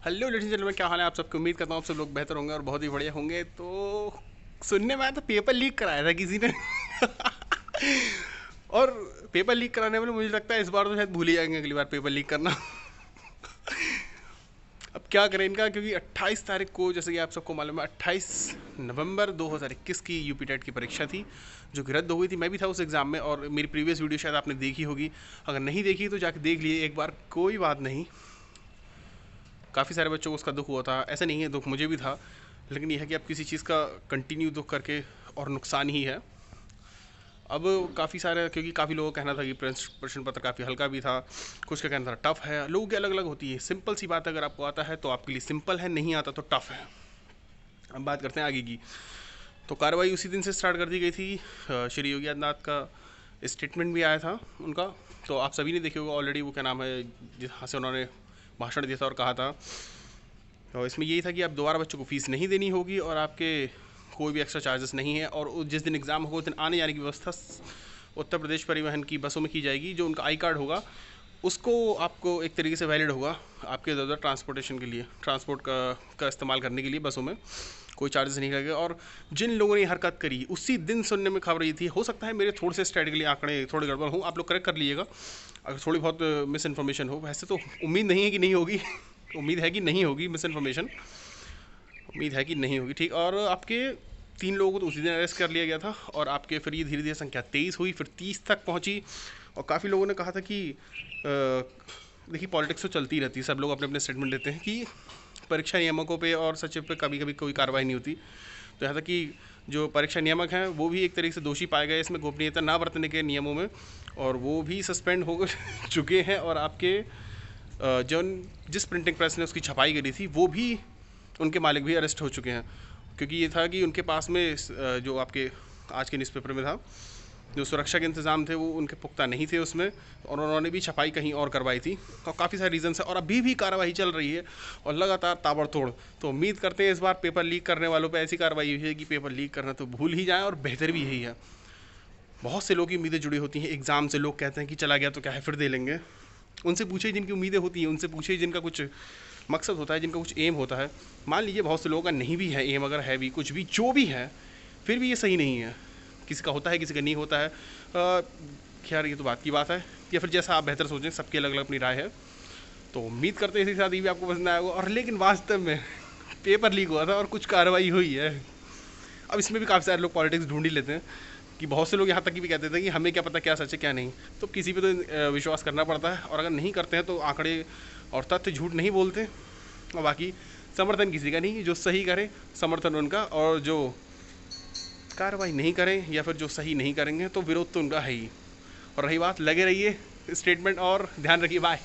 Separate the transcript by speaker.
Speaker 1: Hello ladies and gentleman, क्या हाल है आप सबकी। उम्मीद करता हूँ आप सब लोग बेहतर होंगे और बहुत ही बढ़िया होंगे। तो सुनने में आया था पेपर लीक कराया था किसी ने और पेपर लीक कराने वाले मुझे लगता है इस बार तो शायद भूल ही जाएंगे अगली बार पेपर लीक करना। अब क्या करें इनका, क्योंकि 28 तारीख को, जैसे कि आप सबको मालूम है, 28 नवंबर 2021 की यूपी टेट की परीक्षा थी जो कि रद्द हो गई थी। मैं भी था उस एग्ज़ाम में और मेरी प्रीवियस वीडियो शायद आपने देखी होगी। अगर नहीं देखी तो जाके देख लिए एक बार, कोई बात नहीं। काफ़ी सारे बच्चों को उसका दुख हुआ था, ऐसा नहीं है, दुख मुझे भी था। लेकिन यह है कि अब किसी चीज़ का कंटिन्यू दुख करके और नुकसान ही है। अब काफ़ी सारे, क्योंकि काफ़ी लोगों का कहना था कि प्रश्न पत्र काफ़ी हल्का भी था, कुछ का कहना था टफ है। लोगों की अलग अलग होती है। सिंपल सी बात, अगर आपको आता है तो आपके लिए सिंपल है, नहीं आता तो टफ है। अब बात करते हैं आगे की। तो कार्रवाई उसी दिन से स्टार्ट कर दी गई थी। श्री योगी आदित्यनाथ का स्टेटमेंट भी आया था उनका, तो आप सभी ने देखे होगा ऑलरेडी। वो क्या नाम है, जहाँ से उन्होंने भाषण दिया था और कहा था, तो इसमें यही था कि आप दोबारा बच्चों को फ़ीस नहीं देनी होगी और आपके कोई भी एक्स्ट्रा चार्जेस नहीं है। और जिस दिन एग्ज़ाम होगा उस दिन आने जाने की व्यवस्था उत्तर प्रदेश परिवहन की बसों में की जाएगी। जो उनका आई कार्ड होगा उसको आपको एक तरीके से वैलिड होगा आपके इधर उधर ट्रांसपोर्टेशन के लिए, ट्रांसपोर्ट का इस्तेमाल करने के लिए बसों में कोई चार्जेस नहीं लगेगा। और जिन लोगों ने हरकत करी उसी दिन सुनने में खबर ये थी, हो सकता है मेरे थोड़े से स्ट्रेटेजिकली आंकड़े थोड़े गड़बड़ हो, आप लोग करेक्ट कर लीजिएगा अगर थोड़ी बहुत मिस इन्फॉर्मेशन हो। वैसे तो उम्मीद नहीं है कि नहीं होगी उम्मीद है कि नहीं होगी मिस इन्फॉर्मेशन, उम्मीद है कि नहीं होगी, ठीक। और आपके 3 लोगों को तो उसी दिन अरेस्ट कर लिया गया था और आपके फिर ये धीरे धीरे संख्या 23 हुई, फिर 30 तक पहुंची। और काफ़ी लोगों ने कहा था कि देखिए पॉलिटिक्स तो चलती रहती है, सब लोग अपने अपने स्टेटमेंट देते हैं कि परीक्षा नियामकों पे और सचिव पे कभी कभी कोई कार्रवाई नहीं होती। तो यहाँ तक कि जो परीक्षा नियामक हैं वो भी एक तरीके से दोषी पाए गए इसमें गोपनीयता ना बरतने के नियमों में, और वो भी सस्पेंड हो चुके हैं। और आपके जो जिस प्रिंटिंग प्रेस ने उसकी छपाई करी थी वो भी, उनके मालिक भी अरेस्ट हो चुके हैं। क्योंकि ये था कि उनके पास में जो आपके आज के न्यूज़पेपर में था, जो सुरक्षा के इंतज़ाम थे वो उनके पुख्ता नहीं थे उसमें, और उन्होंने भी छपाई कहीं और करवाई थी। और काफ़ी सारे रीज़न है और अभी भी कार्रवाई चल रही है और लगातार ताबड़तोड़। तो उम्मीद करते हैं इस बार पेपर लीक करने वालों पर ऐसी कार्रवाई हुई है कि पेपर लीक करना तो भूल ही जाएँ, और बेहतर भी यही है। बहुत से लोगों की उम्मीदें जुड़ी होती हैं एग्ज़ाम से। लोग कहते हैं कि चला गया तो क्या है, फिर दे लेंगे। उनसे पूछे जिनकी उम्मीदें होती हैं, उनसे पूछे जिनका कुछ मकसद होता है, जिनका कुछ एम होता है। मान लीजिए बहुत से लोगों का नहीं भी है एम, अगर है भी कुछ भी जो भी है, फिर भी ये सही नहीं है। किसी का होता है, किसी का नहीं होता है। खैर ये तो बात की बात है, या फिर जैसा आप बेहतर सोचें, सबकी अलग अलग अपनी राय है। तो उम्मीद करते हैं इसी के साथ ये भी आपको पसंद आया होगा। और लेकिन वास्तव में पेपर लीक हुआ था और कुछ कार्रवाई हुई है। अब इसमें भी काफ़ी सारे लोग पॉलिटिक्स ढूंढ ही लेते हैं कि बहुत से लोग यहाँ तक भी कहते थे कि हमें क्या पता क्या सच है क्या नहीं। तो किसी पे तो विश्वास करना पड़ता है, और अगर नहीं करते हैं तो आंकड़े और तथ्य झूठ नहीं बोलते। और बाकी समर्थन किसी का नहीं, जो सही करे समर्थन उनका, और जो कार्रवाई नहीं करें या फिर जो सही नहीं करेंगे तो विरोध तो उनका है ही। और रही बात, लगे रहिए स्टेटमेंट और ध्यान रखिए। बाय।